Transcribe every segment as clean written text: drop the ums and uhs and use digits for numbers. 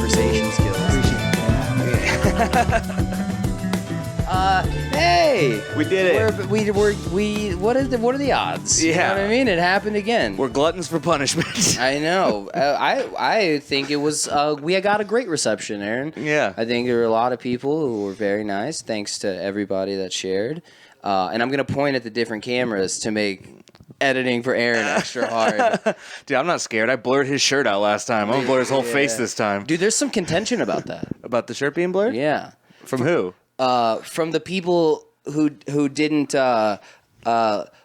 conversation skills. Hey, we did it. What are the odds? Yeah. You know what I mean? It happened again. We're gluttons for punishment. I know. I think it was. We got a great reception, Aaron. Yeah. I think there were a lot of people who were very nice. Thanks to everybody that shared. And I'm gonna point at the different cameras to make editing for Aaron extra hard. Dude, I'm not scared. I blurred his shirt out last time. I'm gonna blur his whole face this time. Dude, there's some contention about that. About the shirt being blurred? Yeah. From who? From the people who didn't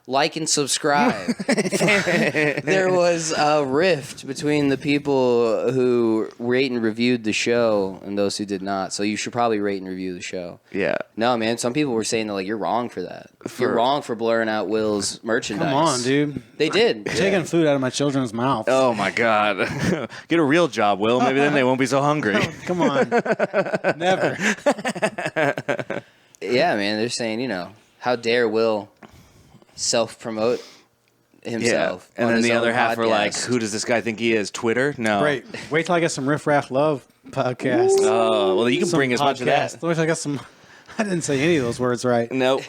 like and subscribe. There was a rift between the people who rate and reviewed the show and those who did not. So you should probably rate and review the show. Yeah. No, man. Some people were saying that, like, you're wrong for that. You're wrong for blurring out Will's merchandise. Come on, dude. They did. You're taking food out of my children's mouth. Oh my God. Get a real job, Will. Maybe then they won't be so hungry. Come on. Never. Yeah, man. They're saying, how dare Will self-promote himself. Yeah. And then the other half podcast. are like, who does this guy think he is? Twitter? No. Great. Wait till I get some Riff Raff Love podcast. Oh, well, you can Some bring as much of that. podcast. Wait till I got some. I didn't say any of those words right. Nope.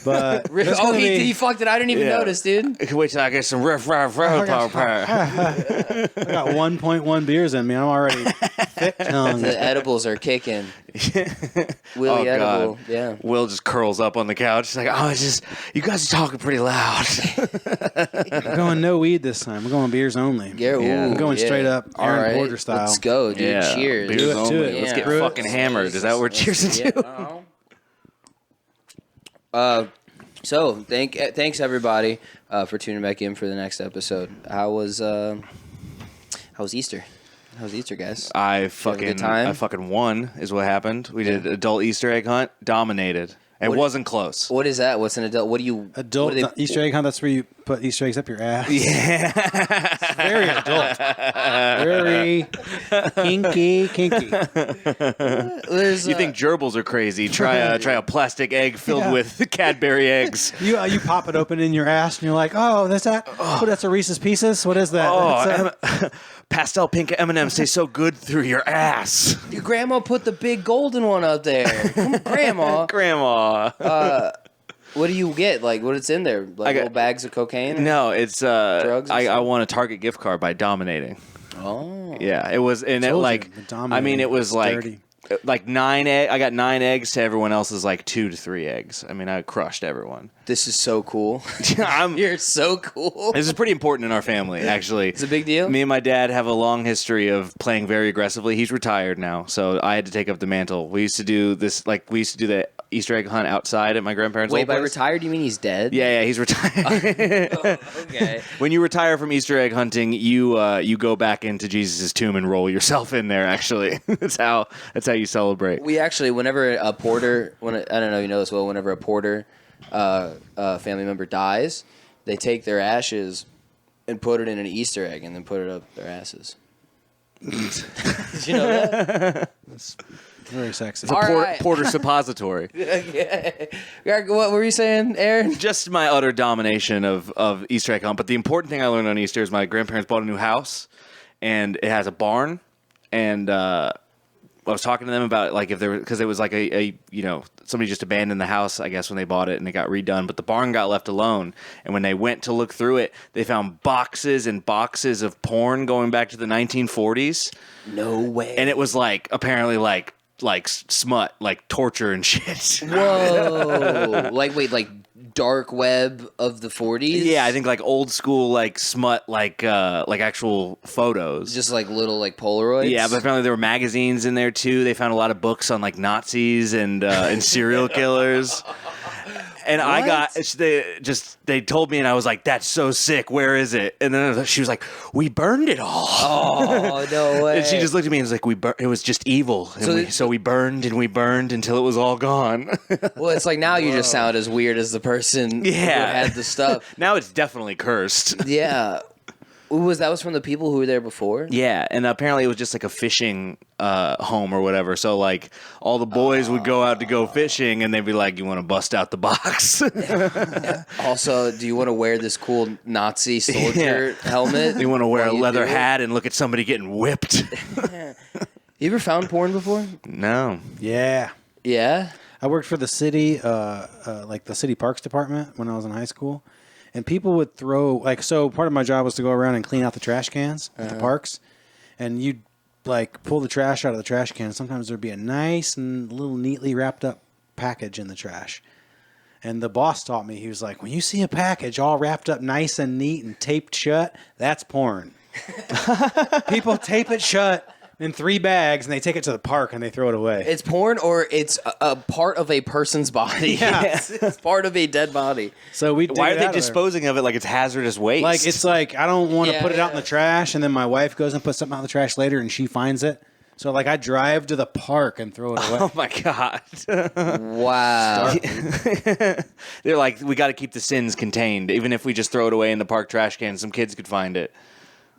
But he fucked it. I didn't even notice, dude. Wait till I get some riff. I got 1.1 beers in me. I'm already thick tongued. The edibles are kicking. Willy edible. God. Yeah. Will just curls up on the couch. He's like, it's just, you guys are talking pretty loud. I'm going no weed this time. We're going beers only. Yeah, I'm going straight up Aaron Porter style. Let's go, dude. Yeah. Cheers. Beers Do it, only. do it. Let's get Yeah. fucking hammered. Is that what we're cheersing to? So thanks everybody for tuning back in for the next episode. How was Easter? How was Easter, guys? I good time? fucking won is what happened. We did adult Easter egg hunt. Dominated. It wasn't close. What is that? What's an adult? What do you Adult what do they- Easter egg hunt. That's where you put Easter eggs up your ass. Yeah. It's very adult. Very kinky. You think gerbils are crazy? Try a plastic egg filled with Cadbury eggs. You pop it open in your ass and you're like, oh, that's that. Oh, that's a Reese's Pieces. What is that? Pastel pink M&Ms taste so good through your ass. Your grandma put the big golden one up there. Come on, Grandma. Grandma. What do you get? Like, what's in there? Like little bags of cocaine? No, it's drugs. I won a Target gift card by dominating. Oh. Yeah, it was, and it it was dirty. like 9 eggs. I got 9 eggs to everyone else's like 2 to 3 eggs. I mean, I crushed everyone. This is so cool. You're You're so cool. This is pretty important in our family, actually. It's a big deal? Me and my dad have a long history of playing very aggressively. He's retired now, so I had to take up the mantle. We used to do this, the Easter egg hunt outside at my grandparents' Wait, old by place. retired, you mean he's dead? Yeah, he's retired. Okay. When you retire from Easter egg hunting, you go back into Jesus' tomb and roll yourself in there. Actually, that's how you celebrate. We actually, whenever a porter, I don't know if you know this well, whenever a porter family member dies, they take their ashes and put it in an Easter egg and then put it up their asses. Did you know that? It's very sexy. It's a porter suppository. What were you saying, Aaron? Just my utter domination of Easter egg hunt. But the important thing I learned on Easter is my grandparents bought a new house, and it has a barn, and I was talking to them about like if there because it was like a somebody just abandoned the house, I guess, when they bought it and it got redone, but the barn got left alone. And when they went to look through it, they found boxes and boxes of porn going back to the 1940s. No way. And it was like apparently like smut, like torture and shit. Whoa. Like dark web of the 40s? Yeah, I think like old school like smut like actual photos. Just like little like Polaroids? Yeah, but apparently there were magazines in there too. They found a lot of books on like Nazis and serial killers. And what? I got they told me and I was like, that's so sick. Where is it? And then she was like, we burned it all. Oh, no way. And she just looked at me and was like, it was just evil. And so we burned and we burned until it was all gone. Well, it's like now you just sound as weird as the person who had the stuff. Now it's definitely cursed. Yeah. That was from the people who were there before? Yeah, and apparently it was just like a fishing home or whatever. So like all the boys would go out to go fishing, and they'd be like, "You want to bust out the box?" Also, do you want to wear this cool Nazi soldier helmet? You want to wear a while you leather do it? hat and look at somebody getting whipped? You ever found porn before? No. Yeah. Yeah. I worked for the city, like the city parks department when I was in high school. And people would throw, like, so part of my job was to go around and clean out the trash cans at the parks. And you'd, like, pull the trash out of the trash can. Sometimes there'd be a nice and little neatly wrapped up package in the trash. And the boss taught me, he was like, when you see a package all wrapped up nice and neat and taped shut, that's porn. People tape it shut in 3 bags and they take it to the park and they throw it away. It's porn, or it's a part of a person's body. Yeah. It's part of a dead body. So we Why are they disposing of it like it's hazardous waste? Like, it's like, I don't want to Yeah, put it out in yeah. the trash, and then my wife goes and puts something out in the trash later, and she finds it. So, like, I drive to the park and throw it away. Oh my God. Wow. They're like, we got to keep the sins contained. Even if we just throw it away in the park trash can, some kids could find it.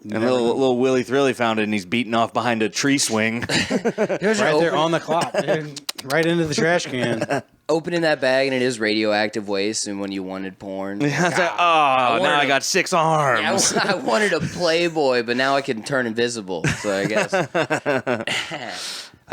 And little Willy Thrilly found it, and he's beating off behind a tree swing. There's right there on the clock, dude. Right into the trash can. Opening that bag and it is radioactive waste, and when you wanted porn. I was like, oh, now I got 6 arms. I wanted a Playboy, but now I can turn invisible. So I guess. I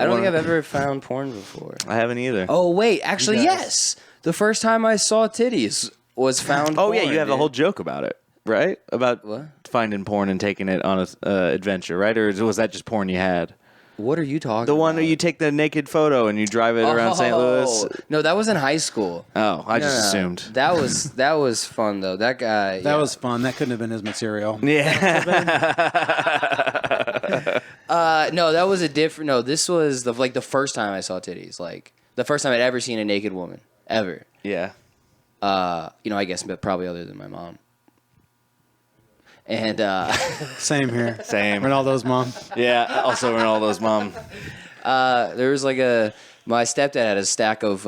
don't think I've ever found porn before. I haven't either. Oh, wait. Actually, yes. The first time I saw titties was found Oh, porn, yeah, you have a dude. whole joke about it, right? About What? finding porn and taking it on a adventure, right? Or was that just porn you had? What are you talking about? The one where you take the naked photo and you drive it around St. Louis? No, that was in high school. Oh, I just assumed. That was fun, though. That guy. That was fun. That couldn't have been his material. Yeah. No, that was a different. No, this was the first time I saw titties. Like, the first time I'd ever seen a naked woman. Ever. Yeah. I guess probably other than my mom. And Same here. Same. Ronaldo's mom. Yeah, also Ronaldo's mom. there was my stepdad had a stack of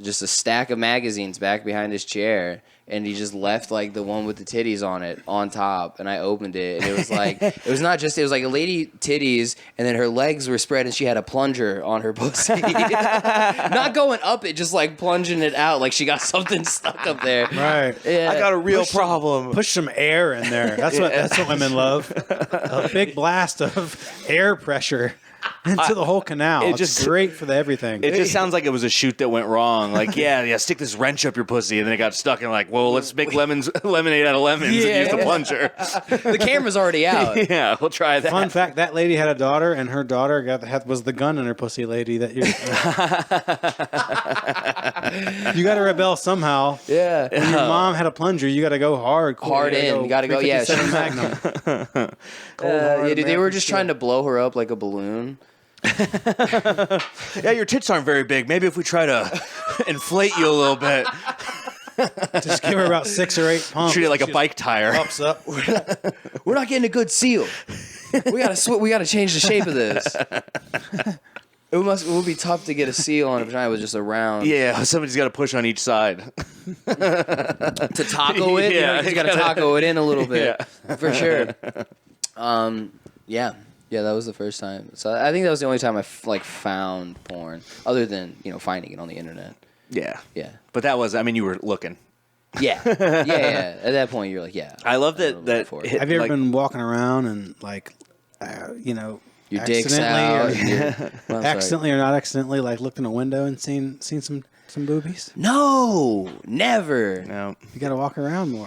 just a stack of magazines back behind his chair, and he just left like the one with the titties on it on top, and I opened it, and it was like it was like a lady titties, and then her legs were spread, and she had a plunger on her pussy, not going up it, just like plunging it out, like she got something stuck up there. Right. Yeah. I got a real problem. Push some air in there. That's what women love. A big blast of air pressure into the whole canal. It It's just- great for the everything. It just sounds like it was a shoot that went wrong. Like, yeah, stick this wrench up your pussy, and then it got stuck. And like, well, let's make lemonade out of lemons and use the plunger. The camera's already out. Yeah, we'll try that. Fun fact: that lady had a daughter, and her daughter was the gun in her pussy. Lady, that you got to rebel somehow. Yeah. When your mom had a plunger, you got to go hard in. You gotta go, yeah. 357 Magnum. Yeah, dude, they were just trying to blow her up like a balloon. Yeah, your tits aren't very big. Maybe if we try to inflate you a little bit, Just give her about 6 or 8 pumps. treat it like a She bike tire. just Pops up. We're not getting a good seal. We gotta change the shape of this. It would be tough to get a seal on a vagina with just a round. Yeah, somebody's got to push on each side. To taco it, Yeah, you gotta taco it in a little bit, Yeah. for sure. Yeah, that was the first time. So I think that was the only time I found porn, other than finding it on the internet. Yeah. Yeah, But that was, I mean, you were looking. yeah. At that point, you're like, yeah. I love I'm that. for it. Have you ever like- been walking around and Your dick's accidentally out. or, Well, I'm accidentally or not accidentally, like looked in a window and seen some boobies? No, never. No. You got to walk around more.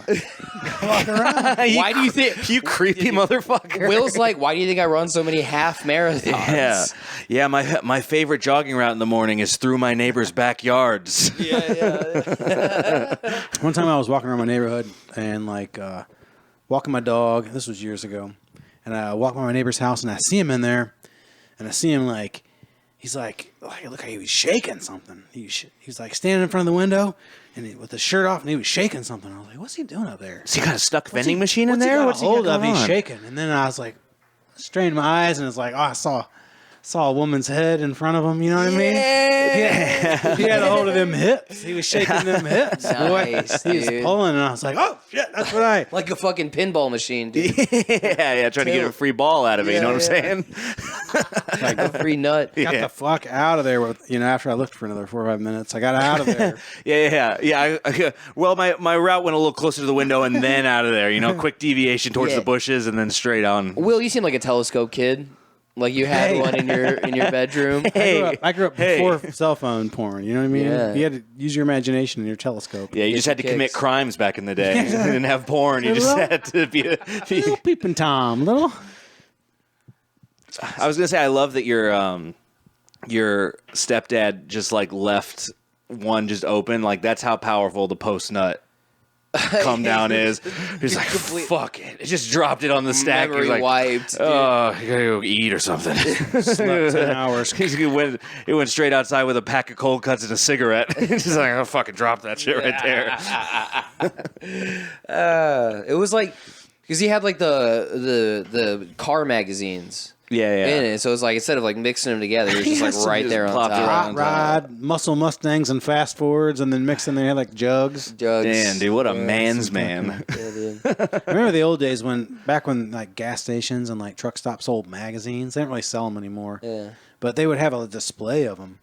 Why do you think? You creepy motherfucker. Will's like, why do you think I run so many half marathons? Yeah. My favorite jogging route in the morning is through my neighbors' backyards. One time I was walking around my neighborhood and walking my dog. This was years ago. And I walked by my neighbor's house and I see him in there. And I see him he's like look how he was shaking something. He was like standing in front of the window and with the shirt off and he was shaking something. I was like, what's he doing up there? Has he got a stuck vending machine in What's he there? got What's a hold got of? going He's on? shaking. And then I was like, strained my eyes and it's like, oh, I saw a woman's head in front of him. You know what I mean? Yeah. He had a hold of them hips. He was shaking them hips. Nice, He was dude. pulling, and I was like, "Oh shit, that's what I." Like a fucking pinball machine, dude. yeah, trying to get a free ball out of it. You know what I'm saying? Like a free nut. Got the fuck out of there. After I looked for another 4 or 5 minutes, I got out of there. Yeah. Well, my route went a little closer to the window and then out of there. Quick deviation towards Yeah. the bushes and then straight on. Will, you seem like a telescope kid. Like you had one in your bedroom. I grew up before cell phone porn. You know what I mean? Yeah. You had to use your imagination and your telescope. Yeah, you just had to commit crimes back in the day. You didn't have porn. You just had to be. Little peeping Tom, little. I was gonna say I love that your stepdad just like left one just open. Like that's how powerful the post nut come down is. He's like, fuck it. It just dropped it on the stack. Memory He's like, wiped. oh, you gotta go eat or something. Slept 10 hours. It went straight outside with a pack of cold cuts and a cigarette. He's just like, I'll fucking drop that shit right there. It was like because he had like the car magazines. Yeah. In it, so it was like instead of like mixing them together, it was just like right there on plopped it top. right Hot rod, muscle Mustangs, and fast forwards, and then mixing. They had like jugs. Jugs. Damn, dude, what a man's man. I remember the old days back when like gas stations and like truck stops sold magazines. They don't really sell them anymore. Yeah. But they would have a display of them.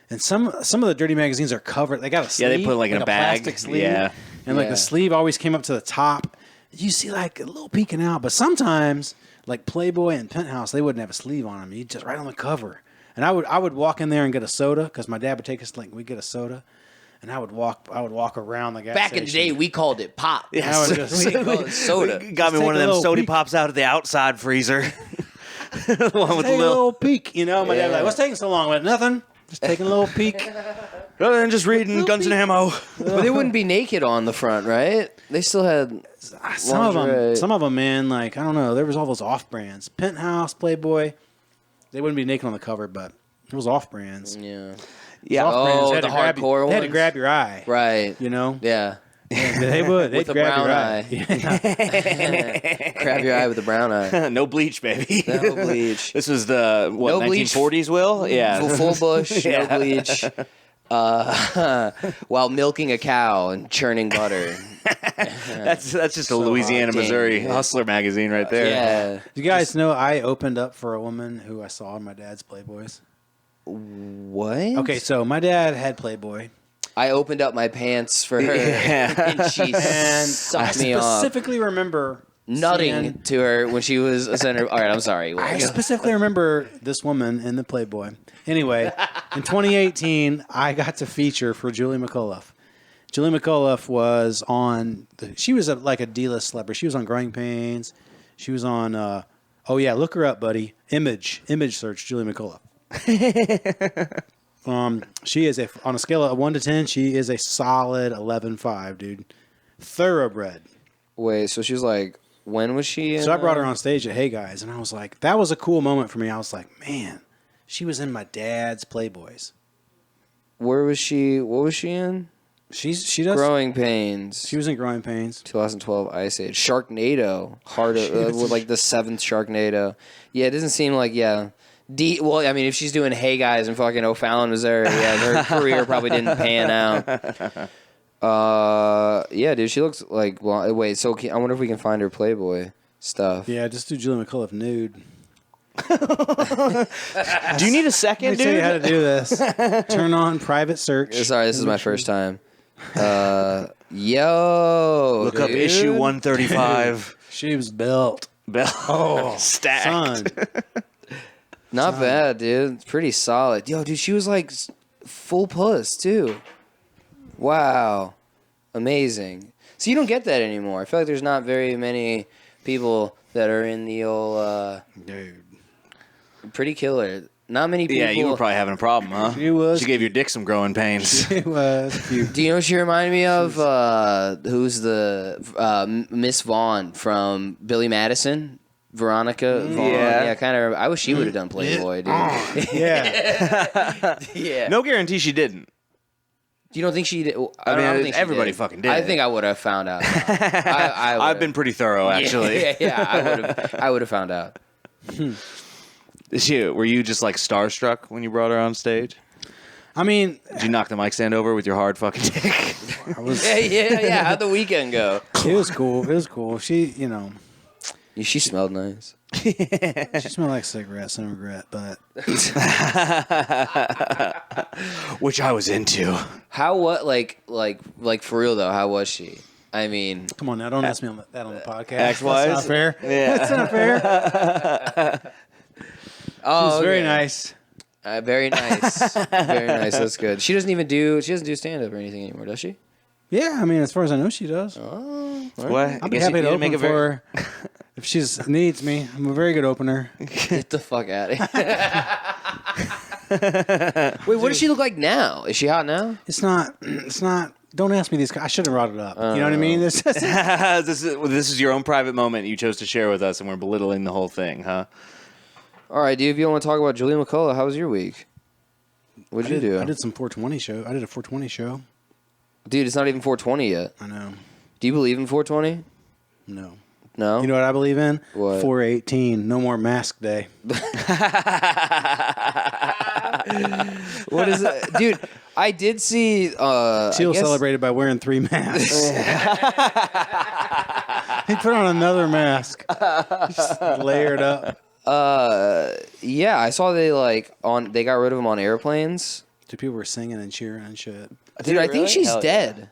And some of the dirty magazines are covered. They got a sleeve. Yeah, they put like in a bag. Plastic sleeve. Yeah. And like Yeah. the sleeve always came up to the top. You see like a little peeking out. But sometimes like Playboy and Penthouse, they wouldn't have a sleeve on them. You just right on the cover. And I would walk in there and get a soda because my dad would take us we'd get a soda. And I would walk around the gas Back station. in the day, we called it pop. I would just, We called it soda. Got me Just one of take a them little sody peek. pops out of the outside freezer. The one with the take a little. little peek. You know, my dad was Yeah. like, what's taking so long? I went, nothing. Just taking a little peek. Other than just reading Guns and Ammo. But they wouldn't be naked on the front, right? They still had lingerie. Some of them, man, like, I don't know. There was all those off-brands. Penthouse, Playboy. They wouldn't be naked on the cover, but it was off-brands. Yeah. Yeah. Off-brands Oh, had the to grab hardcore They had to ones? grab your eye. Right. You know? Yeah. Yeah, they would. They'd With a grab brown your eye. Yeah. Grab your eye with a brown eye. No bleach, baby. No bleach. This was the, what, No bleach. 1940s, Will? Yeah. Full bush, Yeah. no bleach. While milking a cow and churning butter. That's just a Louisiana, damn, Missouri yeah. hustler magazine right there. Yeah. You guys know I opened up for a woman who I saw in my dad's Playboys. What? Okay, so my dad had Playboy. I opened up my pants for her, Yeah. and she And sucked I me off, specifically remember nutting seeing- to her when she was a center. All right, I'm sorry. I specifically remember this woman in the Playboy. Anyway, in 2018, I got to feature for Julie McAuliffe. Julie McAuliffe was on. She was like a D-list celebrity. She was on Growing Pains. She was on. Oh yeah, look her up, buddy. Image search Julie McAuliffe. She is on a scale of 1 to 10. She is a solid 11.5, dude. Thoroughbred. Wait, so she was like, when was she in? So I brought her on stage at Hey Guys, and I was like, that was a cool moment for me. I was like, man, she was in my dad's Playboys. Where was she? What was she in? She does. Growing Pains. She was in Growing Pains. 2012 Ice Age. Sharknado. With like the 7th Sharknado. Yeah, it doesn't seem like, yeah. Well, I mean, if she's doing Hey Guys in fucking O'Fallon, Missouri, yeah, her career probably didn't pan out. Yeah, dude, she looks like, well, wait, so I wonder if we can find her Playboy stuff. Yeah, just do Julie McAuliffe nude. Do you need a second, Let me tell you how dude? to do this. Turn on private search. Sorry, this is my first time. Yo, Look up dude. issue 135. She was built. Bell. Oh, Stacked. son. Not bad, dude. It's pretty solid. Yo, dude, she was like full puss too. Wow, amazing. So you don't get that anymore. I feel like there's not very many people that are in the old Dude. pretty killer. Not many people. Yeah, you were probably having a problem, huh? She was. She gave your dick some growing pains. It was cute. Do you know what she reminded me of? Who's the Miss Vaughn from Billy Madison? Veronica Vaughn. Yeah. Kind of. I wish she would have done Playboy, dude. Yeah. Yeah. No guarantee she didn't. You don't think she did? I mean, don't think she everybody did. fucking did. I think I would have found out. I I've would've. been pretty thorough, actually. Yeah. I would have found out. Were you just like starstruck when you brought her on stage? I mean, Did you knock the mic stand over with your hard fucking dick? I was. Yeah. How'd the weekend go? It was cool. It was cool. She, you know, She smelled nice. she smelled like cigarettes and regret, but Which I was into. How what like for real though? How was she? I mean, come on now, don't ask me that on the podcast. Act-wise? That's not fair. Yeah. That's not fair. Oh, She's very okay. nice. Very nice. Very nice. That's good. She doesn't do stand up or anything anymore, does she? Yeah, I mean, as far as I know, she does. Oh, all right. What? I'd be happy to open for her if she needs me. I'm a very good opener. Get the fuck out of here. Wait, what does she look like now? Is she hot now? It's not. Don't ask me these. I shouldn't have brought it up. You know what I mean? This is, this is your own private moment you chose to share with us, and we're belittling the whole thing, huh? All right, dude. If you don't want to talk about Julia McCullough, how was your week? What'd you do? I did some 420 show. I did a 420 show. Dude, it's not even 420 yet. I know. Do you believe in 420? No. No. You know what I believe in? What? 418. No more mask day. What is it, dude? I did see. Teal celebrated by wearing 3 masks. He put on another mask, just layered up. Yeah, I saw they got rid of him on airplanes. People were singing and cheering and shit. Dude, I think really? she's Hell dead. yeah.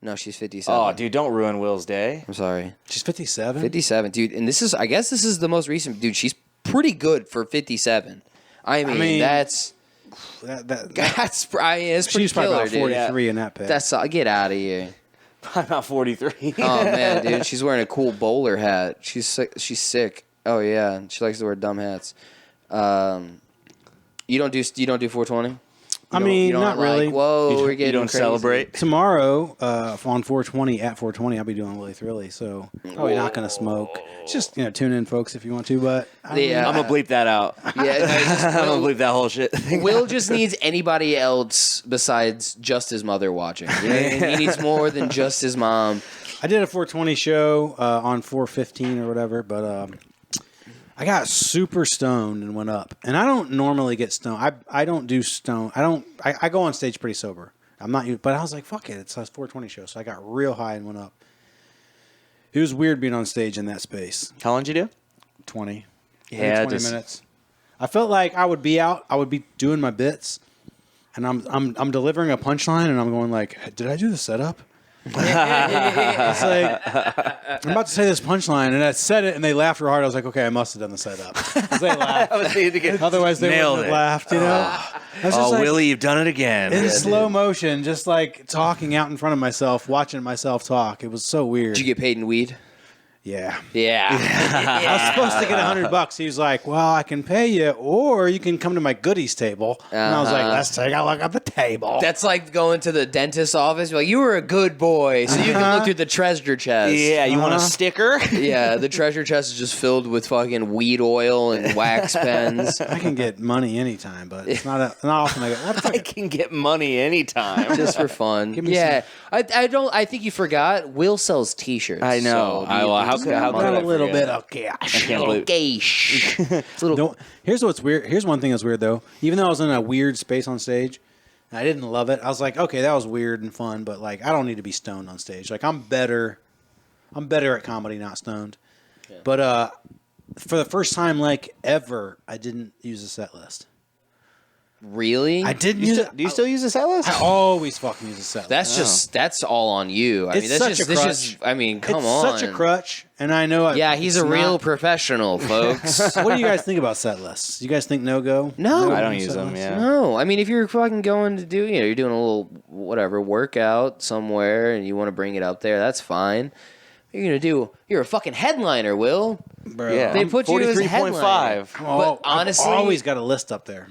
No, she's 57. Oh, dude, don't ruin Will's day. I'm sorry. She's 57. 57, dude. And I guess this is the most recent. Dude, she's pretty good for 57. I mean that's it's pretty She was probably killer, about 43 in that pit. Get out of here. I'm not 43. Oh man, dude, she's wearing a cool bowler hat. She's sick. Oh yeah, she likes to wear dumb hats. You don't do 420? I mean, not really. Whoa, we're getting You don't crazy. celebrate? Tomorrow, on 420, at 420, I'll be doing Willy Thrilly, so probably not going to smoke. Just, tune in, folks, if you want to, but... Yeah. I'm going to bleep that out. Yeah, no, I'm going to bleep that whole shit. Will just needs anybody else besides just his mother watching. You know what I mean? He needs more than just his mom. I did a 420 show on 415 or whatever, but I got super stoned and went up. And I don't normally get stoned. I don't do stone. I go on stage pretty sober. I'm not, but I was like, fuck it. It's a 420 show. So I got real high and went up. It was weird being on stage in that space. How long did you do? 20. Yeah, 20 minutes. I felt like I would be doing my bits, and I'm delivering a punchline, and I'm going like, did I do the setup? It's like I'm about to say this punchline, and I said it, and they laughed real hard. I was like, okay, I must have done the setup. 'Cause they laughed. Otherwise, they Nailed wouldn't it. have laughed. I was just like, Willy, you've done it again. in slow motion, just like talking out in front of myself, watching myself talk. It was so weird. Did you get paid in weed? Yeah. Yeah. I was supposed to get $100. He was like, well, I can pay you, or you can come to my goodies table. And I was like, let's take a look at the table. That's like going to the dentist's office. You're like, you were a good boy, so you can look through the treasure chest. Yeah, you want a sticker? Yeah, the treasure chest is just filled with fucking weed oil and wax pens. I can get money anytime, but it's not often I go, what the fuck? I can get money anytime. Just for fun. Give me Yeah. I think you forgot. Will sells t-shirts. I know. So How could Got I a little forget? bit of cash. I can't believe Geish. Here's what's weird. Here's one thing that's weird though. Even though I was in a weird space on stage, and I didn't love it. I was like, okay, that was weird and fun, but like, I don't need to be stoned on stage. Like, I'm better at comedy not stoned. Yeah. But for the first time, like ever, I didn't use a set list. Really? I didn't use it. Do you still use a set list? I always fucking use a set list. That's all on you. I It's mean, that's such a that's crutch. just. I mean, come it's on. such a crutch, and I know. Yeah, he's it's a real not- professional, folks. What do you guys think about set lists? You guys think no go? No. I don't use them, yeah. No, I mean, if you're fucking going to do, you're doing a little whatever workout somewhere, and you want to bring it up there, that's fine. You're a fucking headliner, Will. Bro. Yeah. They put you as a 43.5. headliner. But honestly, I've always got a list up there.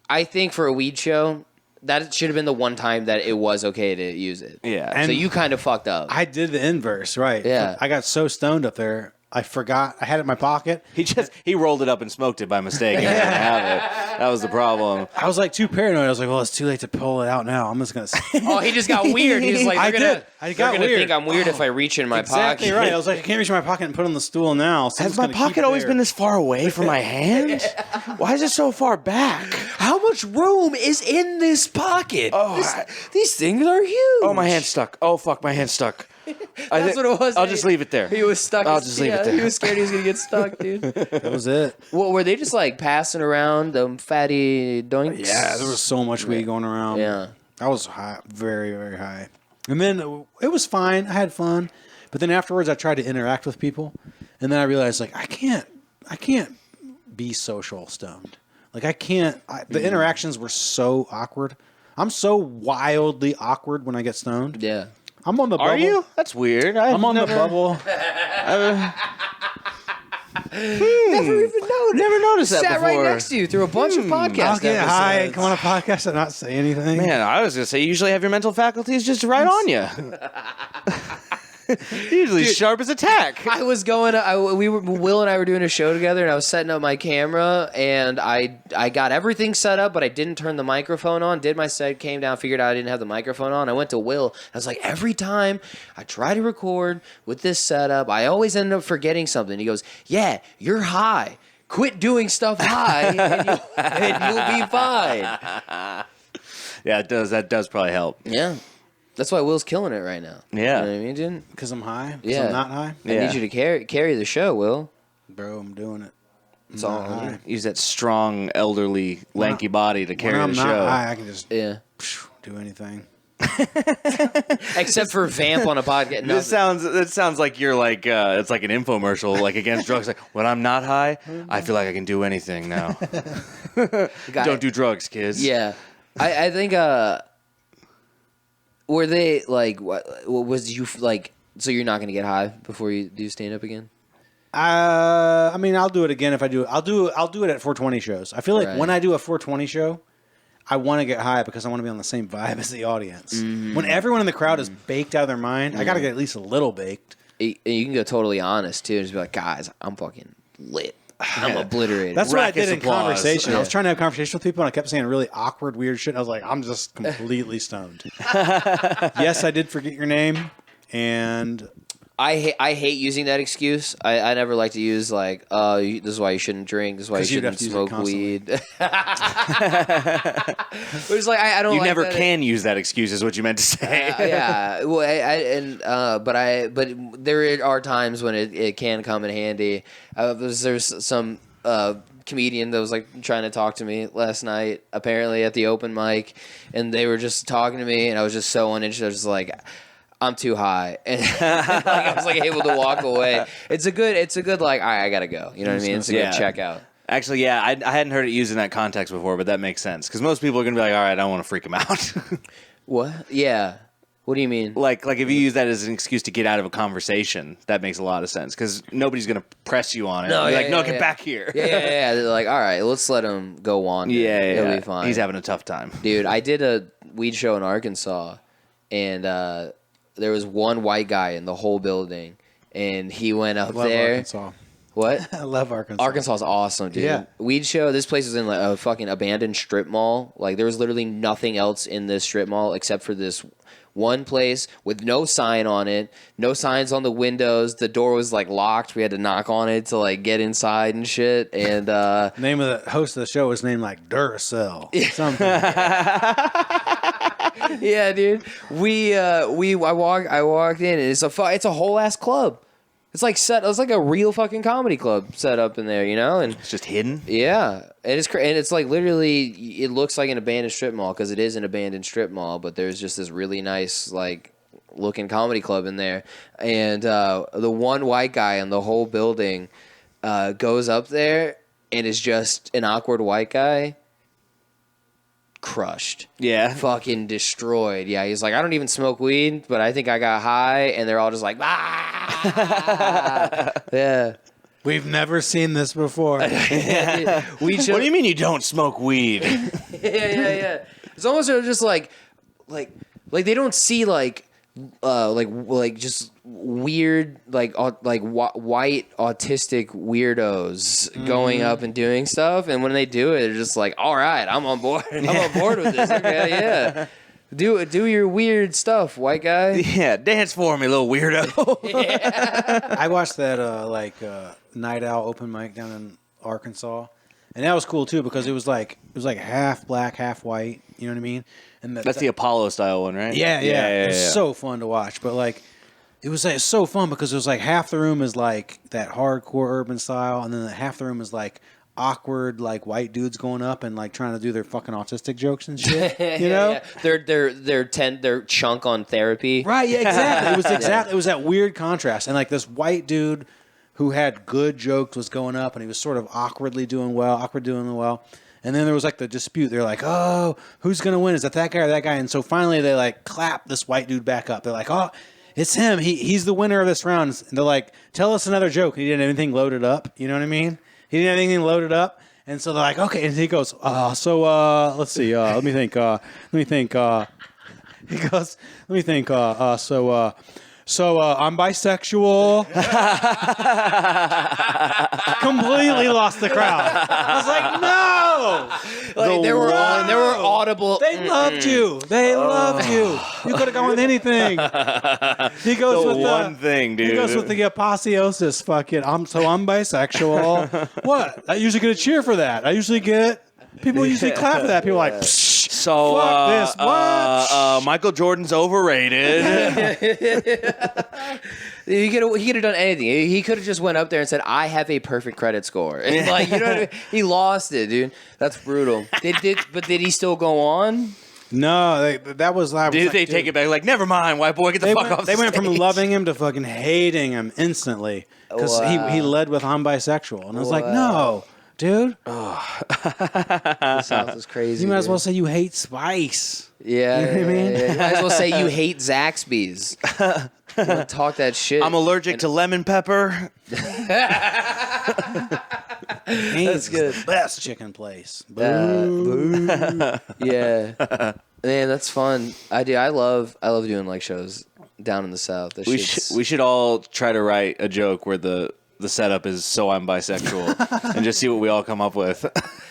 I think for a weed show, that should have been the one time that it was okay to use it. Yeah. And so you kind of fucked up. I did the inverse, right? Yeah. I got so stoned up there, I forgot. I had it in my pocket. He rolled it up and smoked it by mistake. And didn't have it. That was the problem. I was like too paranoid. I was like, well, it's too late to pull it out now. I'm just going to... Oh, he just got weird. He was like, I they're did. gonna, I got they're gonna weird. think I'm weird if I reach in my Exactly pocket. right. I was like, I can't reach in my pocket and put it on the stool now. So I'm Has just my gonna keep pocket it always there. been this far away from my hand? Why is it so far back? How much room is in this pocket? These things are huge. Oh, my hand's stuck. Oh, fuck, my hand's stuck. That's what it was. I'll just leave it there. He was stuck. I'll just leave it there. He was scared he was gonna get stuck, dude. That was it. Well, were they just like passing around them fatty doinks? Yeah, there was so much weed going around. Yeah. I was high, very, very high. And then it was fine. I had fun. But then afterwards, I tried to interact with people. And then I realized, like, I can't be social stoned. Like I can't. The interactions were so awkward. I'm so wildly awkward when I get stoned. Yeah. I'm on the bubble. Are you? That's weird. I'm on the bubble. Never even noticed. Never noticed that Sat before. right next to you through a bunch of podcasts. I'll get high, episodes. come on a podcast and not say anything. Man, I was gonna say you usually have your mental faculties just right on you. Usually sharp as a tack. I was going. Will and I were doing a show together, and I was setting up my camera, and I got everything set up, but I didn't turn the microphone on. Did my set, came down, figured out I didn't have the microphone on. I went to Will. I was like, every time I try to record with this setup, I always end up forgetting something. He goes, "Yeah, you're high. Quit doing stuff high, and you'll be fine." Yeah, it does. That does probably help. Yeah. That's why Will's killing it right now. Yeah. You know what I mean, dude? Because I'm high? Yeah. I'm not high? I need you to carry the show, Will. Bro, I'm doing it. It's all not on you. high. Use that strong, elderly, lanky body to carry When I'm the not show. high, I can just Yeah. do anything. Except for vamp on a podcast. This sounds like you're like it's like an infomercial like against drugs. Like when I'm not high, I feel like I can do anything now. Don't do drugs, kids. Yeah. I think, were they, like, what was you, like, so you're not going to get high before you do stand-up again? I mean, I'll do it again if I do it. I'll do it at 420 shows. I feel like Right. when I do a 420 show, I want to get high because I want to be on the same vibe as the audience. When everyone in the crowd is baked out of their mind, I got to get at least a little baked. You can go totally honest, too, and just be like, guys, I'm fucking lit. I'm obliterated. That's what I Raucous did in applause. conversation. I Yeah. was trying to have conversation with people, and I kept saying really awkward, weird shit. I was like, I'm just completely stoned. Yes, I did forget your name, and I hate using that excuse. I never like to use, like, this is why you shouldn't drink. This is why you 'Cause you'd have shouldn't to use it smoke weed. It's like, I don't You like never that. can use that excuse, is what you meant to say. Yeah, well, but there are times when it can come in handy. There's some comedian that was like trying to talk to me last night, apparently at the open mic, and they were just talking to me, and I was just so uninterested. I was just like, I'm too high, and like, I was like able to walk away. It's a good like, all right, I gotta go. You know what I mean? It's a Yeah. good checkout. Actually, yeah, I hadn't heard it used in that context before, but that makes sense because most people are gonna be like, "All right, I don't want to freak him out." What? Yeah. What do you mean? like if you use that as an excuse to get out of a conversation, that makes a lot of sense because nobody's gonna press you on it. No, Be yeah, like, no, yeah, get yeah. back here. Yeah. They're like, all right, let's let him go wander. It'll be fine. He's having a tough time. Dude, I did a weed show in Arkansas, and there was one white guy in the whole building, and he went up I love there. Arkansas. What? I love Arkansas. Arkansas is awesome, dude. Yeah. Weed show. This place was in like a fucking abandoned strip mall. Like there was literally nothing else in this strip mall except for this one place with no sign on it, no signs on the windows. The door was like locked. We had to knock on it to like get inside and shit. And Name of the host of the show was named like Duracell. Something. yeah, dude. I walked in, and it's a whole ass club. It's like a real fucking comedy club set up in there, you know, and It's just hidden. yeah, and it's like literally, it looks like an abandoned strip mall because it is an abandoned strip mall, but there's just this really nice like looking comedy club in there, and the one white guy in the whole building goes up there and is just an awkward white guy. Crushed. Yeah. Fucking destroyed. Yeah, he's like, I don't even smoke weed, but I think I got high, and they're all just like, ah! Yeah. We've never seen this before. Weed show. What do you mean you don't smoke weed? Yeah. It's almost just like they don't see like just weird white autistic weirdos going up and doing stuff, and when they do it, they're just like, all right, I'm on board. I'm on board with this. Okay, yeah. Do your weird stuff, white guy. Yeah, dance for me, little weirdo. I watched that Night Owl open mic down in Arkansas, and that was cool too because it was like half black, half white. You know what I mean? And That's the Apollo style one, right? Yeah. It was so fun to watch, but like it was like, so fun because it was like half the room is like that hardcore urban style, and then half the room is like awkward like white dudes going up and like trying to do their fucking autistic jokes and shit. You know? Yeah. They're chunk on therapy. Right, yeah, exactly. It was that weird contrast. And like this white dude who had good jokes was going up, and he was sort of awkward doing well. And then there was like the dispute. They're like, oh, who's going to win? Is it that guy or that guy? And so finally they like clap this white dude back up. They're like, oh, it's him. He's the winner of this round. And they're like, tell us another joke. And he didn't have anything loaded up. You know what I mean? He didn't have anything loaded up. And so they're like, okay. And he goes, let's see. Let me think. He goes, let me think. So I'm bisexual. Completely lost the crowd. I was like, no. Like, there were audible. They loved you. They loved you. You could have gone with anything. He goes with one thing, dude. He goes with the apotheosis. Fucking. I'm bisexual. What? I usually get a cheer for that. People usually clap for that. People are like, psh. So, fuck this. What? Michael Jordan's overrated. He could have done anything. He could have just went up there and said, "I have a perfect credit score." And like, you know what I mean? He lost it, dude. That's brutal. But did he still go on? No, that was like. Did they take it back? Like, never mind, white boy, get the fuck off. They went from stage. loving him to fucking hating him instantly because he led with "I'm bisexual," and I was like, no. Dude, The South is crazy. you might as well say you hate spice. Yeah, You know what I mean? yeah. You might as well say you hate Zaxby's. You wanna talk that shit. I'm allergic to lemon pepper. That's good. Best chicken place. Yeah, man, that's fun. I do. I love doing like shows down in the South. That We shit's- should all try to write a joke where the setup is "so I'm bisexual" and just see what we all come up with.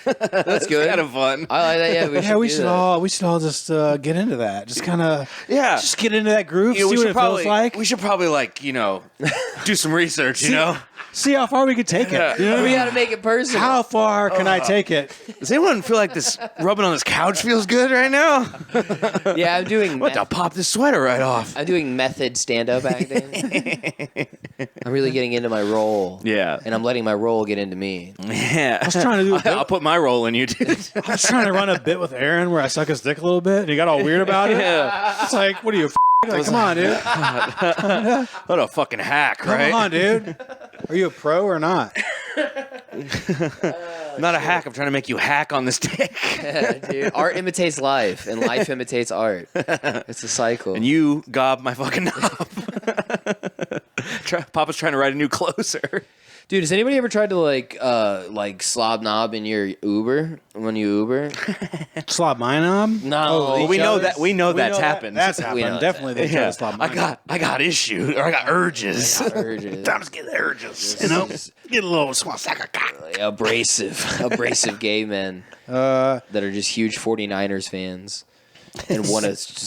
That's good. Kind of fun. I like that. Yeah, We should all just get into that. Just kind of just get into that groove. You know, see what it feels like. We should probably do some research. You know, See how far we could take it. You know what I we mean? got to make it personal. How far can I take it? does anyone feel like this rubbing on this couch feels good right now? Yeah, I'm doing. What to pop this sweater right off? I'm doing method stand-up acting. I'm really getting into my role. Yeah. And I'm letting my role get into me. Yeah, I was trying to do a bit. I'll put my role in you, dude. I was trying to run a bit with Aaron where I suck his dick a little bit, and he got all weird about it. Yeah. It's like, what are you? Like, come on, dude. What a fucking hack, Come right? on, dude. Are you a pro or not? I'm not a hack. I'm trying to make you hack on this dick. Yeah, dude. Art imitates life, and life imitates art. It's a cycle. And you gob my fucking knob. Papa's trying to write a new closer. Dude, has anybody ever tried to like slob knob in your Uber when you Uber? Slob my knob? No, Well, we know that's happened. That's We know happened. that's Definitely, they try to slob my knob. I got issues, or I got urges. urges. Time to get the urges. You know, get a little small sack of cock. abrasive gay men that are just huge 49ers fans and want to just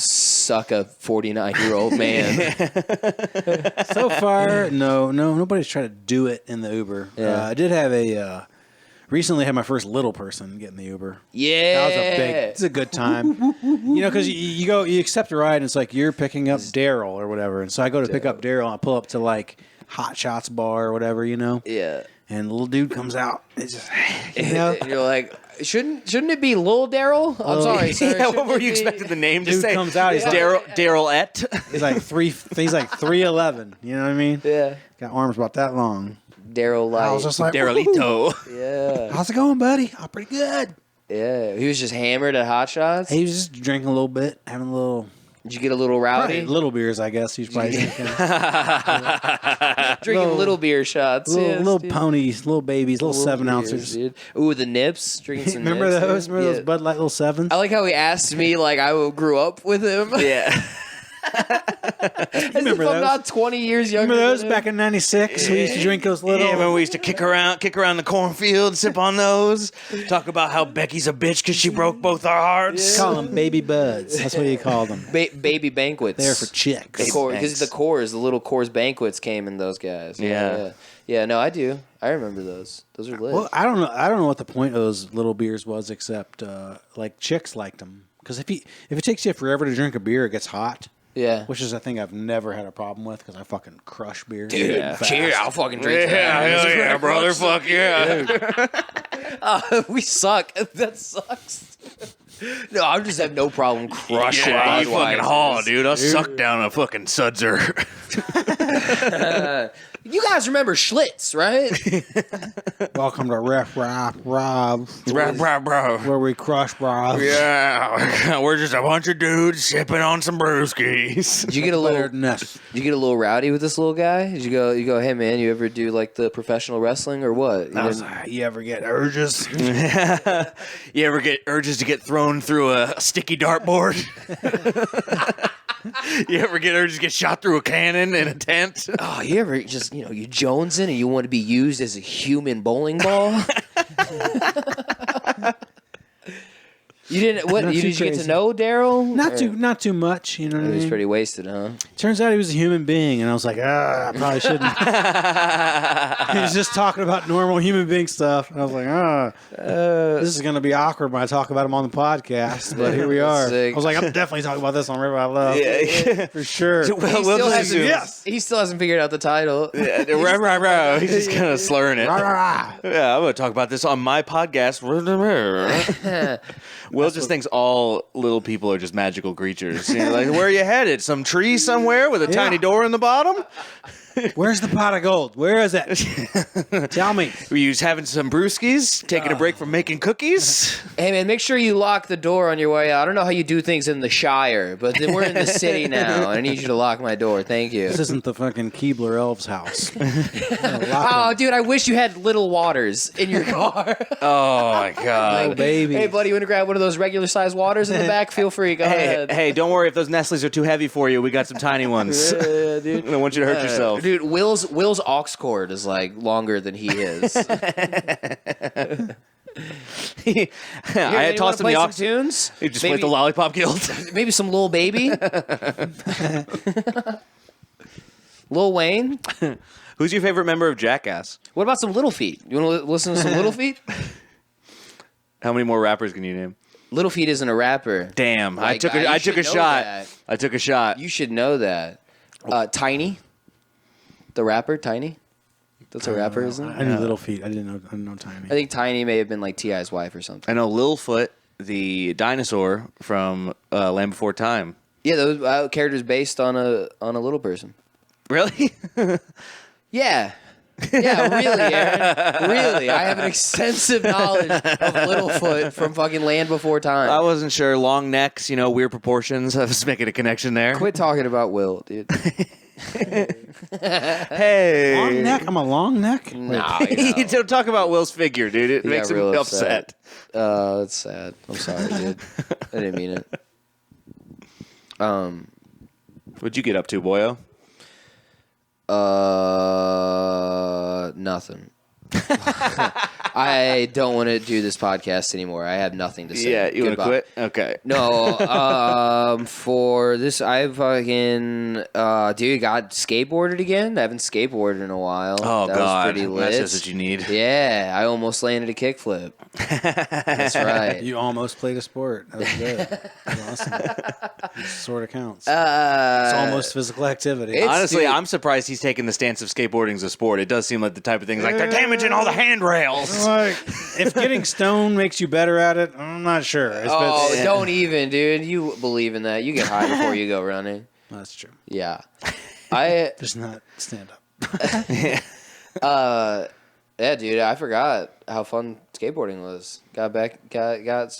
suck a 49-year-old man. So far, no, nobody's tried to do it in the Uber. Yeah. I did have recently had my first little person get in the Uber. Yeah, That was it's a good time. You know, because you accept a ride and it's like you're picking up Daryl or whatever. And so I go to pick up Daryl and I pull up to like Hot Shots bar or whatever, you know. Yeah. And the little dude comes out. It's just, you know. And you're like, shouldn't it be Lil Daryl? I'm sorry, sir. Yeah, what Shouldn't were it you be- expecting the name to Dude say? comes out, he's like- Daryl-ette. He's like 3'11". You know what I mean? Yeah, Got arms about that long. Daryl I Light. was just like, Darylito. Yeah, how's it going, buddy? Oh, pretty good. yeah. He was just hammered at Hot Shots. He was just drinking a little bit, having a little, Did you get a little rowdy? probably little beers, I guess. He's probably drinking. Drinking little beer shots. Yes, little dude. ponies, little babies, little 7 beers, ounces. dude. Ooh, the nips. Drinking some Remember nips, those? dude. Remember Yeah. those Bud Light little 7s? I like how he asked me like I grew up with him. Yeah. As remember if I'm those? not 20 years younger. Remember those than him. back in '96? We used to drink those little. Yeah, when we used to kick around the cornfield, sip on those, talk about how Becky's a bitch because she broke both our hearts. Call them baby buds. That's what you call them. Baby banquets. They're for chicks. Because the little Coors banquets came in those guys. Yeah. Yeah, no, I do. I remember those. Those are lit. Well, I don't know. I don't know what the point of those little beers was, except like chicks liked them. Because if it takes you forever to drink a beer, it gets hot. yeah. Which is a thing I've never had a problem with because I fucking crush beer. Dude, Yeah. cheers. I'll fucking drink Yeah, that. hell yeah, brother. Fuck yeah. We suck. That sucks. No, I just have no problem crushing Yeah, you Budweisers. fucking haul, dude. I'll suck down a fucking sudzer. You guys remember Schlitz, right? Welcome to Riff, Rob, Bro. where we crush Rob. Yeah, we're just a bunch of dudes sipping on some brewskis. Did you get a little rowdy with this little guy? Did you go, hey man, you ever do like the professional wrestling or what? You ever get urges? You ever get urges to get thrown through a sticky dartboard? You ever get urges to get shot through a cannon in a tent? Oh, you ever just, you jonesing and you want to be used as a human bowling ball? You didn't. What? Did you get to know Daryl? Not too much. You know what I mean? He was pretty wasted, huh? Turns out he was a human being, and I was like, I probably shouldn't. He was just talking about normal human being stuff, and I was like, this is gonna be awkward when I talk about him on the podcast. But here we are. Sick. I was like, I'm definitely talking about this on River I Love. Yeah, for sure. He still hasn't figured out the title. Yeah, he's just kind of slurring it. Rah. Yeah, I'm gonna talk about this on my podcast. Will just thinks all little people are just magical creatures. Like, where are you headed? Some tree somewhere with a tiny door in the bottom? Where's the pot of gold? Where is it? Tell me. Were you having some brewskis? Taking a break from making cookies? Hey man, make sure you lock the door on your way out. I don't know how you do things in the Shire, but then we're in the city now. I need you to lock my door. Thank you. This isn't the fucking Keebler Elves house. Oh, dude, I wish you had little waters in your car. Oh my god. Oh, baby. Hey, buddy, you want to grab one of those regular sized waters in the back? Feel free. Go ahead. Hey, don't worry if those Nestles are too heavy for you. We got some tiny ones. Yeah, dude. I don't want you to hurt yourself. Dude, Will's aux cord is like longer than he is. I had tossed him the aux. Tunes. He just played the Lollipop Guild. Maybe some Lil Baby. Lil Wayne. Who's your favorite member of Jackass? What about some Little Feat? You want to listen to some Little Feat? How many more rappers can you name? Little Feat isn't a rapper. Damn, Like, I took a shot. that. I took a shot. You should know that. Tiny, the rapper, Tiny. That's a rapper, isn't it? I knew Little Feet. I didn't know Tiny. I think Tiny may have been like T.I.'s wife or something. I know Littlefoot, the dinosaur from Land Before Time. Yeah, those characters based on a little person. Really? Yeah. Yeah, really, Aaron. Really. I have an extensive knowledge of Littlefoot from fucking Land Before Time. I wasn't sure. Long necks, weird proportions. I was making a connection there. Quit talking about Will, dude. Hey. Long neck? I'm a long neck? No, You don't talk about Will's figure, dude. It He makes got him real upset. That's sad. I'm sorry, dude. I didn't mean it. What'd you get up to, boyo? Nothing. I don't want to do this podcast anymore. I have nothing to say. Yeah, you want to Goodbye. quit? Okay. No, for this, I fucking, dude, got skateboarded again. I haven't skateboarded in a while. Oh, that God. was pretty lit. That's just what you need. Yeah, I almost landed a kickflip. That's right. You almost played a sport. That was good. That was awesome. It sort of counts. It's almost physical activity. It's- Honestly, dude. I'm surprised he's taking the stance of skateboarding as a sport. It does seem like the type of thing like they're damaging all the handrails. Like, if getting stoned makes you better at it, I'm not sure. Oh, don't even, dude. You believe in that. You get high before you go running. That's true. Yeah. Just not stand up. Yeah, dude, I forgot how fun skateboarding was. Got.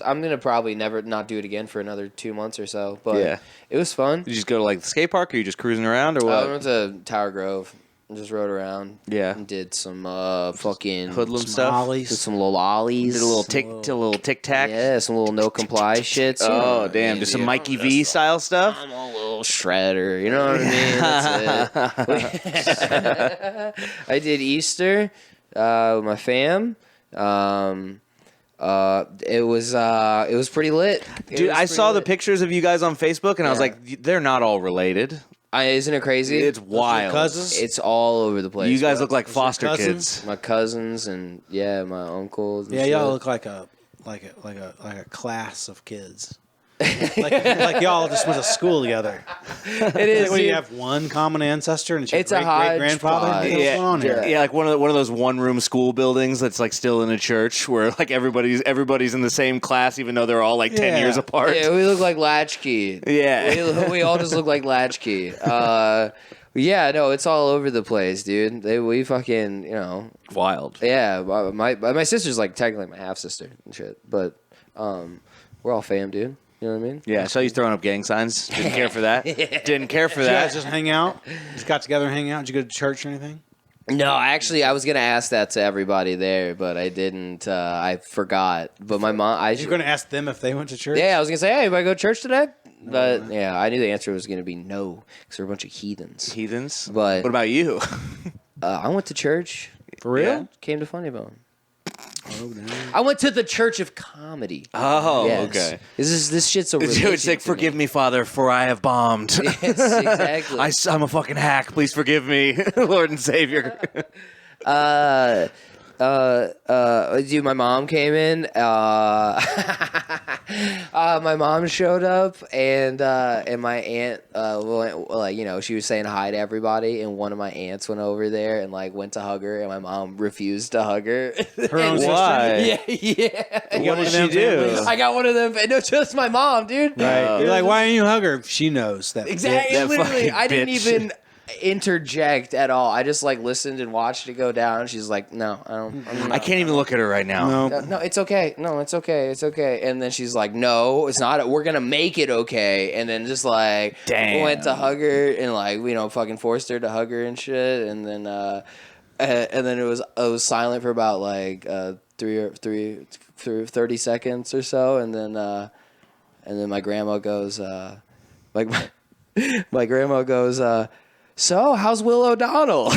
I'm gonna probably never not do it again for another 2 months or so. But Yeah. it was fun. Did you just go to like the skate park, or you just cruising around, or I what? went to Tower Grove and just rode around. Yeah. And did some fucking Hoodlum Some stuff. did ollies. some little ollies. Did a little tic tac. Yeah, some little no comply shits. Oh damn! Just some Mikey V style stuff. I'm a little shredder, you know what I mean? That's it. I did Easter with my fam. It was pretty lit. Dude, I saw the pictures of you guys on Facebook, and I was like, they're not all related. Isn't it crazy? It's wild. cousins? It's all over the place. You guys bro. look like foster cousins? kids. My cousins and my uncles. And Yeah, shit. y'all look like a class of kids. like y'all just went to school together. It is. Like when you dude. have one common ancestor and it's your It's a great grandfather. hodgepodge. What's going on here? Yeah, like one of those one-room school buildings that's like still in a church where like everybody's in the same class, even though they're all like 10 Yeah. years apart. Yeah, we look like latchkey. Yeah. we all just look like latchkey. Yeah, no, it's all over the place, dude. We fucking, Wild. yeah. My sister's like technically my half sister and shit, but we're all fam, dude. You know what I mean? Yeah, I saw you throwing up gang signs. Didn't care for that. Didn't care for Did you that. guys just hang out? Just got together and hang out? Did you go to church or anything? No, actually, I was gonna ask that to everybody there, but I didn't. I forgot. But my mom, You're going to ask them if they went to church? yeah, I was gonna say, hey, everybody go to church today? But yeah, I knew the answer was gonna be no, because they're a bunch of heathens. Heathens. But what about you? I went to church. For real? Yeah. Came to Funny Bone. Oh, damn. I went to the Church of Comedy. Oh, Yes. okay. This shit's a religion. It's like, to forgive me. me, Father, for I have bombed. Yes, exactly. I'm a fucking hack. Please forgive me, Lord and Savior. Dude, my mom came in. My mom showed up, and my aunt, she was saying hi to everybody, and one of my aunts went over there and went to hug her, and my mom refused to hug her. Her own sister? Why? Yeah. What did she do? I got one of them. No, just my mom, dude. Right. You're like, why didn't you hug her? She knows that. Exactly. That Literally, fucking I didn't bitch. even interject at all. I just listened and watched it go down. She's like, no, I don't. I can't even look at her right now. No. No, it's okay. No, it's okay. It's okay. And then she's like, no, it's not. We're gonna make it okay. And then just Damn. went to hug her and fucking forced her to hug her and shit. And then it was silent for about 30 seconds or so. And then my grandma goes my grandma goes. So, how's Will O'Donnell?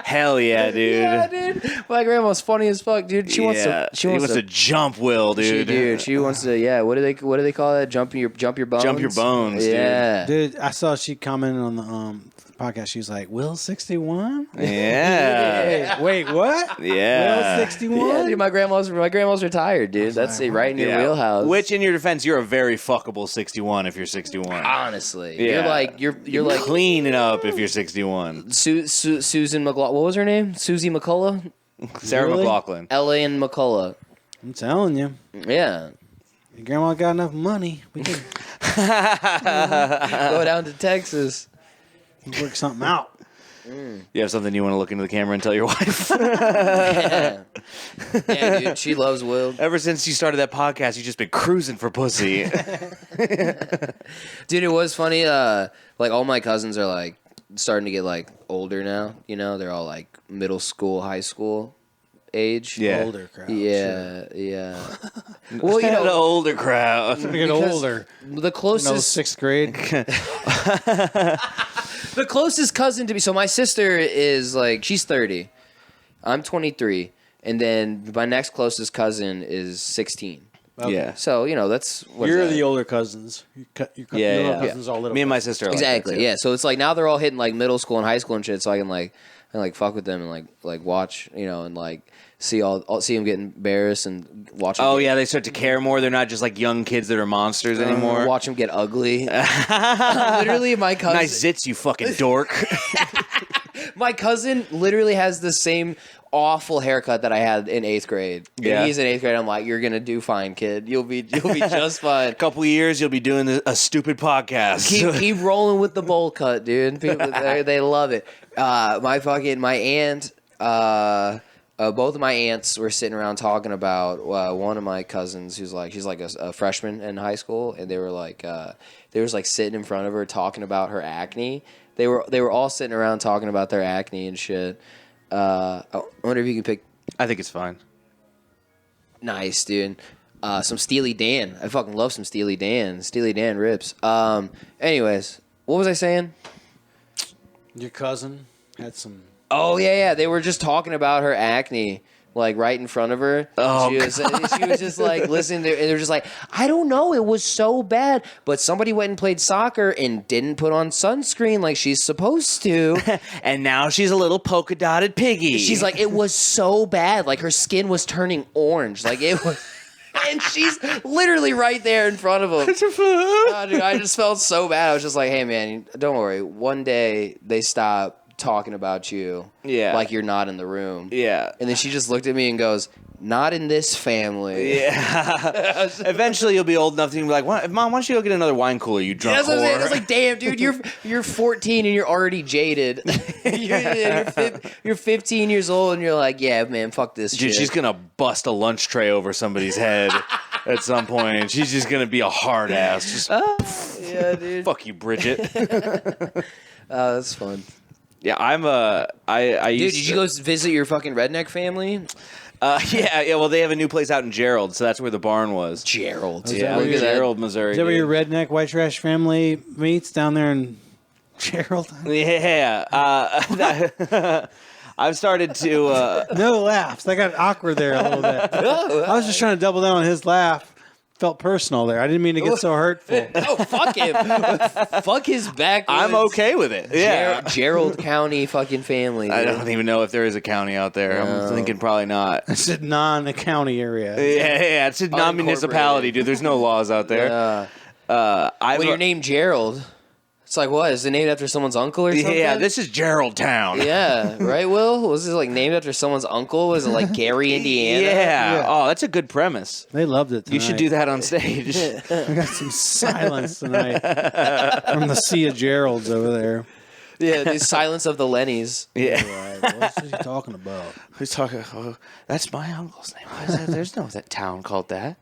Hell yeah, dude. Yeah, dude. My grandma's funny as fuck, dude. She wants to jump Will, dude. She wants to. Yeah. What do they call that? Jump your bones. Jump your bones, dude. Yeah. Dude, I saw she commented on the podcast. She was like, Will 61? Yeah. Wait, what? Yeah. Will 61? Yeah, dude. My grandma's retired, dude. That's like, right in your wheelhouse. Which, in your defense, you're a very fuckable 61 if you're 61. honestly, Yeah. you're like cleaning up if you're 61. Susan McLaughlin. What was her name? Susie McCullough. Sarah Really? McLaughlin. Ellen McCullough. I'm telling you. Yeah. Your grandma got enough money. We can Go down to Texas. work something out. You have something you want to look into the camera and tell your wife? Yeah. Yeah, dude. She loves Will. Ever since you started that podcast, you've just been cruising for pussy. Dude, it was funny. All my cousins are starting to get older now. You know, they're all middle school, high school age. Yeah. Older crowd. Yeah, yeah. Well, you The know, older crowd. Get because older. the closest, Sixth grade. the closest cousin to me. So my sister is she's 30. I'm 23, and then my next closest cousin is 16. Okay. Yeah. So that's what is You're that? the older cousins. Your Yeah, little yeah. cousins all little. Me and my sister are Exactly. like that, Yeah. So it's now they're all hitting middle school and high school and shit. So I can fuck with them and watch and see them get embarrassed and watch. Them Oh, yeah, they start to care more. They're not just young kids that are monsters anymore. Watch them get ugly. Literally, my cousin. Nice zits, you fucking dork. My cousin literally has the same awful haircut that I had in 8th grade. Yeah. And he's in 8th grade. I'm like, you're gonna do fine, kid. You'll be just fine. Couple of years, you'll be doing a stupid podcast. Keep rolling with the bowl cut, dude. People they love it. My aunt. Both of my aunts were sitting around talking about one of my cousins who's she's a freshman in high school, and they were sitting in front of her talking about her acne. They were all sitting around talking about their acne and shit. I wonder if you can pick. I think it's fine. Nice, dude. Some Steely Dan. I fucking love some Steely Dan. Steely Dan rips. Anyways, what was I saying? Your cousin had some. Oh yeah. They were just talking about her acne, right in front of her. Oh, she was just listening to, and they were just I don't know, it was so bad, but somebody went and played soccer and didn't put on sunscreen like she's supposed to. And now she's a little polka dotted piggy. She's it was so bad, her skin was turning orange, it was. And she's literally right there in front of him. Oh, dude, I just felt so bad. I was just hey man, don't worry. One day they stop talking about you. Yeah. Like you're not in the room. Yeah. And then she just looked at me and goes, Not in this family. Yeah. Eventually, you'll be old enough to be like, Mom, why don't you go get another wine cooler, you drunk That's what I'm saying. whore? It's like, damn, dude, you're 14 and you're already jaded. you're 15 years old and you're like, yeah, man, fuck this Dude, shit. she's going to bust a lunch tray over somebody's head at some point. She's just going to be a hard ass. Just, yeah, dude. fuck you, Bridget. Oh, that's fun. Yeah, I Dude, used did you go visit your fucking redneck family? Yeah, well, they have a new place out in Gerald, so that's where the barn was. Gerald. Yeah, where your- Gerald, Missouri. Is that where dude. your redneck white trash family meets down there in Gerald? Yeah. I've started to... No laughs. I got awkward there a little bit. I was just trying to double down on his laugh. Felt personal there. I didn't mean to get so hurtful. Oh, fuck him. Fuck his back. I'm okay with it. Yeah. Gerald County fucking family. I dude. don't even know if there is a county out there. I'm thinking probably not. It's a non-county area. Yeah, it's a non-municipality, dude. There's no laws out there. When you're named Gerald, it's like, what? Is it named after someone's uncle or something? Yeah, this is Gerald Town. Yeah, right, Will? Was it like named after someone's uncle? Was it like Gary, Indiana? Yeah. Oh, that's a good premise. They loved it tonight. You should do that on stage. We got some silence tonight from the Sea of Geralds over there. Yeah, the silence of the Lennies. Yeah. Right. What's he talking about? Who's talking? Oh, that's my uncle's name. Why is that? There's no that town called that.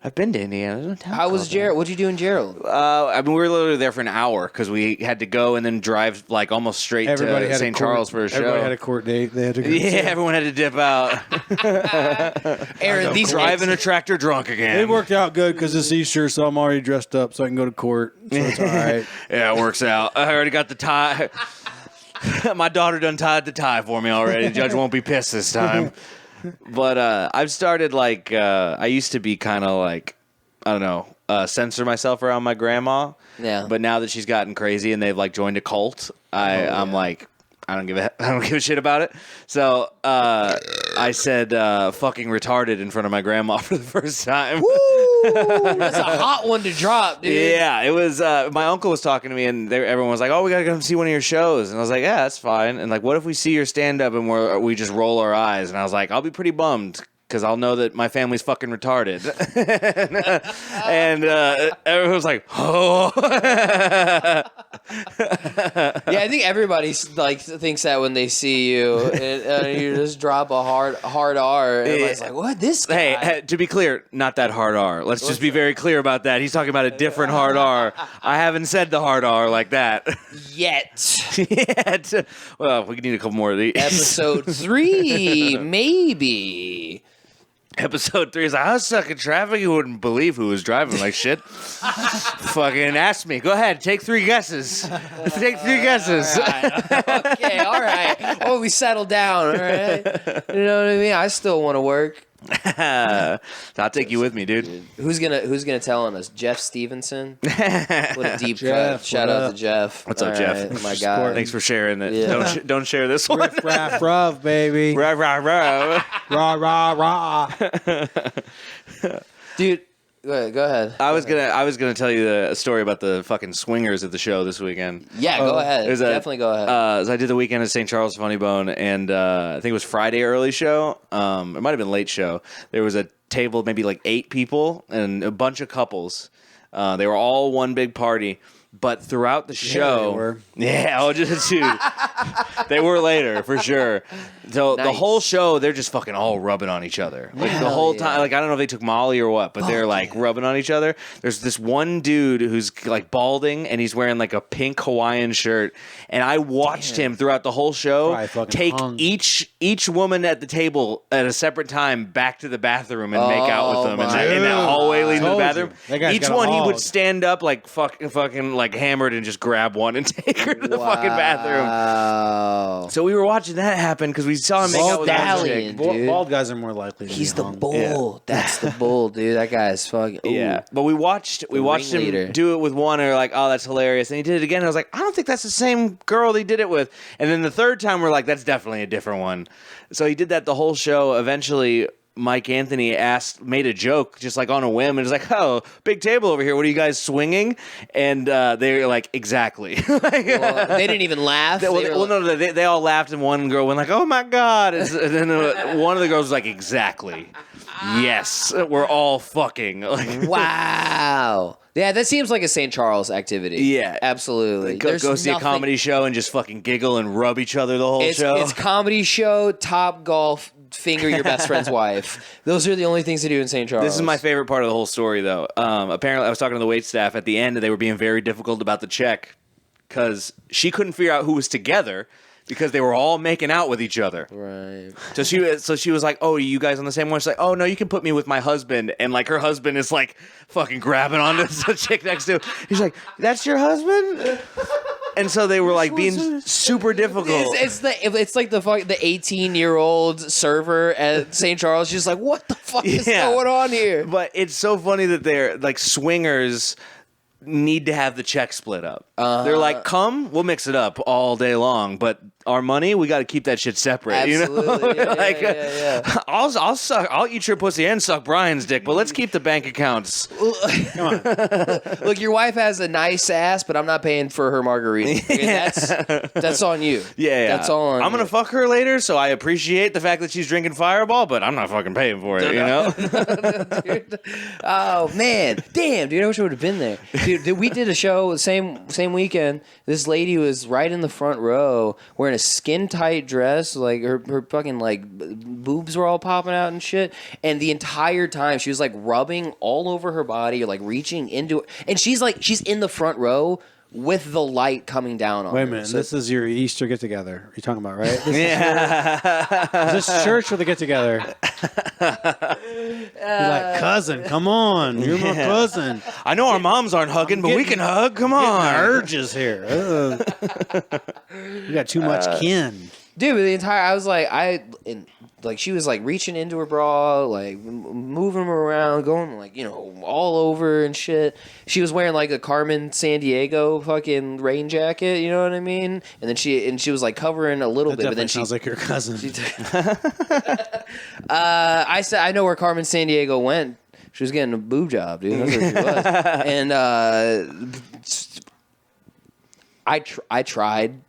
I've been to Indiana. There's no town. How was Gerald? What'd you do in Gerald? I mean, we were literally there for an hour because we had to go and then drive like almost straight Everybody to had St. Charles for a show. Everybody had a court date. They had to go. Yeah, everyone had to dip out. Aaron, these Driving a tractor drunk again. It worked out good because it's Easter, so I'm already dressed up so I can go to court. So it's all right. Yeah, it works out. I already got the tie. My daughter done tied the tie for me already. The judge won't be pissed this time. But I've started like I used to be kind of like I don't know censor myself around my grandma. Yeah. But now that she's gotten crazy and they've like joined a cult, I'm like I don't give a shit about it. So I said fucking retarded in front of my grandma for the first time. Woo! That's a hot one to drop, dude. Yeah, it was. My uncle was talking to me, and everyone was like, "Oh, we gotta come see one of your shows." And I was like, "Yeah, that's fine." And like, what if we see your stand up and we just roll our eyes? And I was like, "I'll be pretty bummed." Because I'll know that my family's fucking retarded. And everyone was like, oh. Yeah, I think everybody like thinks that when they see you, and you just drop a hard R. Everybody's like, "What? This guy?" Hey, to be clear, not that hard R. Let's just be very clear about that. He's talking about a different hard R. I haven't said the hard R like that. Yet. Yet. Well, we need a couple more of these. Episode 3, maybe. Episode 3 is like, I was stuck in traffic. You wouldn't believe who was driving like shit. Fucking ask me. Go ahead. Take 3 guesses. Take 3 guesses. All right. Okay, all right. Oh, we settled down, all right? You know what I mean? I still want to work. I'll take you with me, dude. Who's gonna tell on us? Jeff Stevenson? What a deep cut. Shout out to Jeff. What's up, All Jeff? right, my guy. Thanks for sharing it. Yeah. Don't share this one. Riff, raff, ruff, baby. Rah, rah, rah. Rah, rah, rah. Dude, go ahead. I was gonna tell you the story about the fucking swingers at the show this weekend. Yeah, go ahead. There's Definitely go ahead. So I did the weekend at St. Charles Funny Bone, and I think it was Friday early show. It might have been late show. There was a table, maybe like 8 people, and a bunch of couples. They were all one big party. But throughout the show, dude, they were later for sure. So the whole show, they're just fucking all rubbing on each other, like the whole time. Like I don't know if they took Molly or what, but they're like rubbing on each other. There's this one dude who's like balding and he's wearing like a pink Hawaiian shirt, and I watched him throughout the whole show take each woman at the table at a separate time back to the bathroom and make out with them in that hallway leading to the bathroom. Each one he would stand up like fucking like hammered and just grab one and take her to the fucking bathroom. So we were watching that happen because we saw him make out with that chick. Bald guys are more likely to He's be the hung. bull. Yeah. That's the bull, dude. That guy's fucking. Ooh. Yeah, but we watched him do it with one, and we're like, "Oh, that's hilarious!" And he did it again. And I was like, "I don't think that's the same girl he did it with." And then the third time, we're like, "That's definitely a different one." So he did that the whole show. Eventually, Mike Anthony made a joke just like on a whim, and it's like, "Oh, big table over here. What are you guys swinging?" And they're like, "Exactly." Well, they didn't even laugh. They all laughed, and one girl went like, "Oh my god!" And then one of the girls was like, "Exactly. Yes, we're all fucking." Wow. Yeah, that seems like a St. Charles activity. Yeah. Absolutely. Go see a comedy show and just fucking giggle and rub each other the whole show. It's comedy show, Top Golf, finger your best friend's wife. Those are the only things to do in St. Charles. This is my favorite part of the whole story, though. Apparently, I was talking to the waitstaff at the end, and they were being very difficult about the check because she couldn't figure out who was together because they were all making out with each other. Right. So she was like, "Oh, are you guys on the same one?" She's like, "Oh no, you can put me with my husband." And like her husband is like fucking grabbing onto the chick next to him. He's like, "That's your husband?" And so they were like being super difficult. It's like the 18-year-old server at St. Charles. She's like, "What the fuck is going on here?" But it's so funny that they're like swingers need to have the check split up. They're like, "Come, we'll mix it up all day long, but our money, we got to keep that shit separate." Absolutely. You know, Yeah. I'll eat your pussy and suck Brian's dick, but let's keep the bank accounts. Come on. Look, your wife has a nice ass, but I'm not paying for her margarita. Okay, that's on you. Yeah. That's all on I'm gonna fuck her later, so I appreciate the fact that she's drinking Fireball, but I'm not fucking paying for it. You know? Dude. Oh man, damn, dude! I wish I would have been there. Dude, we did a show same weekend. This lady was right in the front row wearing a skin tight dress, like her fucking like boobs were all popping out and shit. And the entire time she was like rubbing all over her body, or like reaching into it. And she's in the front row with the light coming down on Wait a her. minute, So this is your Easter get together. You're talking about, right? Yeah. Is this church or the get together? You're like, cousin, come on. You're my cousin. I know our moms aren't hugging, but we can hug. Come on. Urges here. You got too much kin. dude, the entire I was like she was like reaching into her bra, like moving them around, going like all over and shit. She was wearing like a Carmen Sandiego fucking rain jacket, you know what I mean? And then she was like covering a little bit, but then sounds like your cousin. I said I know where Carmen Sandiego went. She was getting a boob job, dude. That's where she was. And I tried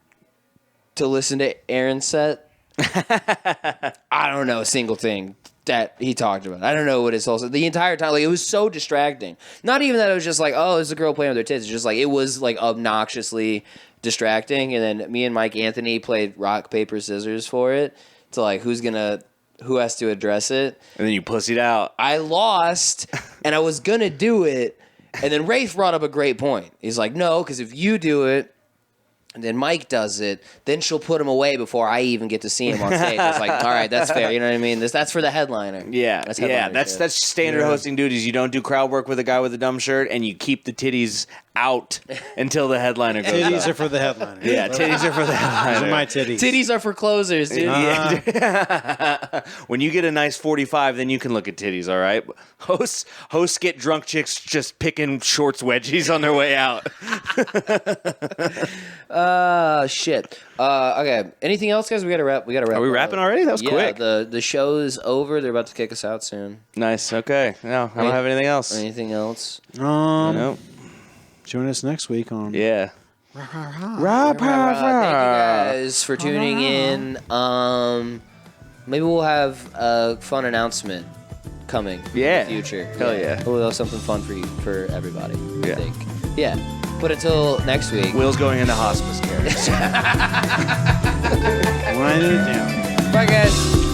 to listen to Aaron's set. I don't know a single thing that he talked about. I don't know what his whole the entire time. Like it was so distracting. Not even that it was just like, oh, it's a girl playing with her tits. It's just like it was like obnoxiously distracting. And then me and Mike Anthony played rock paper scissors for it to like who has to address it. And then you pussied out. I lost, and I was gonna do it, and then Rafe brought up a great point. He's like, no, because if you do it, and then Mike does it, then she'll put him away before I even get to see him on stage. It's like, all right, that's fair. You know what I mean? That's for the headliner. Yeah, that's standard hosting duties. You don't do crowd work with a guy with a dumb shirt, and you keep the titties out until the headliner goes Titties up. are for the headliner. Yeah, titties are for the headliner. Those are my titties. Titties are for closers, dude. Yeah. When you get a nice 45, then you can look at titties, all right? Hosts get drunk chicks just picking shorts wedgies on their way out. Shit. Okay. Anything else, guys? We gotta wrap. Are we wrapping already? That was quick. The show's over. They're about to kick us out soon. Nice. Okay. No, I don't have anything else. Anything else? No. Join us next week on. Yeah. Thank you guys for tuning in. Maybe we'll have a fun announcement coming in the future. Hell yeah. We'll have something fun for everybody. Yeah. I think. Yeah. But until next week. Will's going into hospice care. Wind it down. Bye, guys.